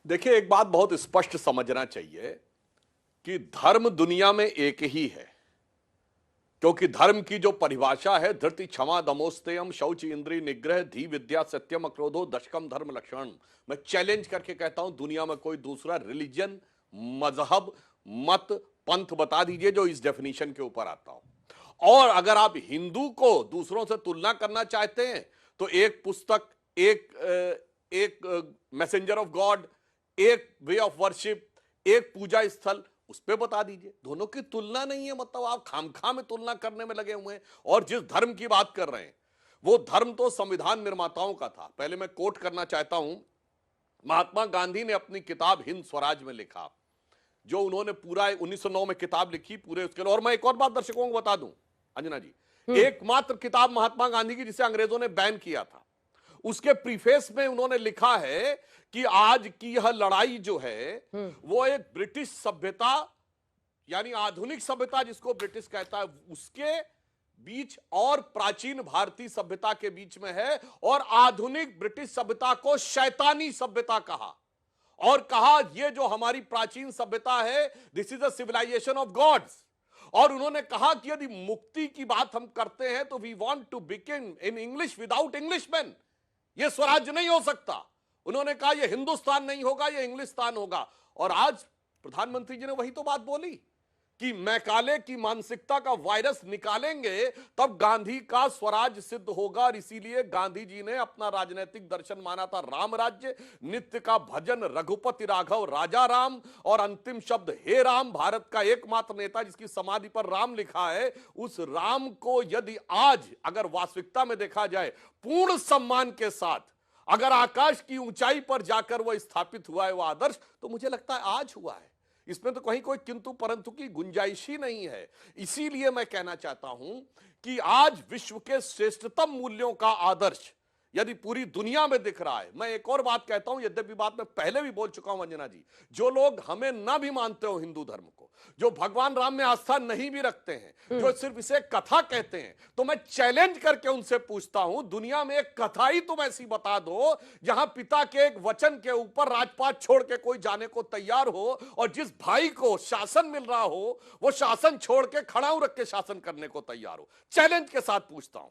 देखिए, एक बात बहुत स्पष्ट समझना चाहिए कि धर्म दुनिया में एक ही है, क्योंकि धर्म की जो परिभाषा है धृति क्षमा दमोस्तेयम शौच इंद्रिय निग्रह धी विद्या सत्यम अक्रोधो दशकम धर्म लक्षण। मैं चैलेंज करके कहता हूं, दुनिया में कोई दूसरा रिलीजन, मजहब, मत, पंथ बता दीजिए जो इस डेफिनेशन के ऊपर आता हो। और अगर आप हिंदू को दूसरों से तुलना करना चाहते हैं तो एक पुस्तक, एक मैसेंजर ऑफ गॉड, एक वे ऑफ वर्शिप, एक पूजा स्थल, उस पे बता दीजिए। दोनों की तुलना नहीं है, मतलब आप खामखा में तुलना करने में लगे हुए हैं। और जिस धर्म की बात कर रहे हैं वो धर्म तो संविधान निर्माताओं का था। पहले मैं कोट करना चाहता हूं, महात्मा गांधी ने अपनी किताब हिंद स्वराज में लिखा, जो उन्होंने पूरा 1909 में किताब लिखी पूरे उसके लिए। और मैं एक और बात दर्शकों को बता दूं, अंजना जी, एकमात्र किताब महात्मा गांधी की जिसे अंग्रेजों ने बैन किया था, उसके प्रीफेस में उन्होंने लिखा है कि आज की यह लड़ाई जो है वो एक ब्रिटिश सभ्यता, यानी आधुनिक सभ्यता जिसको ब्रिटिश कहता है, उसके बीच और प्राचीन भारतीय सभ्यता के बीच में है। और आधुनिक ब्रिटिश सभ्यता को शैतानी सभ्यता कहा, और कहा ये जो हमारी प्राचीन सभ्यता है, this is a civilisation of gods. और उन्होंने कहा कि यदि मुक्ति की बात हम करते हैं तो we want to begin in English without Englishman. ये स्वराज्य नहीं हो सकता। उन्होंने कहा ये हिंदुस्तान नहीं होगा, ये इंग्लिस्तान होगा। और आज प्रधानमंत्री जी ने वही तो बात बोली कि मैकाले की मानसिकता का वायरस निकालेंगे तब गांधी का स्वराज सिद्ध होगा। और इसीलिए गांधी जी ने अपना राजनीतिक दर्शन माना था राम राज्य, नित्य का भजन रघुपति राघव राजा राम, और अंतिम शब्द हे राम। भारत का एकमात्र नेता जिसकी समाधि पर राम लिखा है, उस राम को यदि आज अगर वास्तविकता में देखा जाए पूर्ण सम्मान के साथ, अगर आकाश की ऊंचाई पर जाकर वह स्थापित हुआ है वो आदर्श, तो मुझे लगता है आज हुआ है। इसमें तो कहीं कोई किंतु परंतु की गुंजाइश ही नहीं है। इसीलिए मैं कहना चाहता हूं कि आज विश्व के श्रेष्ठतम मूल्यों का आदर्श यदि पूरी दुनिया में दिख रहा है। मैं एक और बात कहता हूं, यद्यपि बात मैं पहले भी बोल चुका हूं अंजना जी, जो लोग हमें ना भी मानते हो हिंदू धर्म को, जो भगवान राम में आस्था नहीं भी रखते हैं, जो सिर्फ इसे कथा कहते हैं, तो मैं चैलेंज करके उनसे पूछता हूं, दुनिया में एक कथा ही तुम ऐसी बता दो जहां पिता के एक वचन के ऊपर राजपाट छोड़ के कोई जाने को तैयार हो, और जिस भाई को शासन मिल रहा हो वो शासन छोड़ के खड़ाऊ रख के शासन करने को तैयार हो। चैलेंज के साथ पूछता हूं।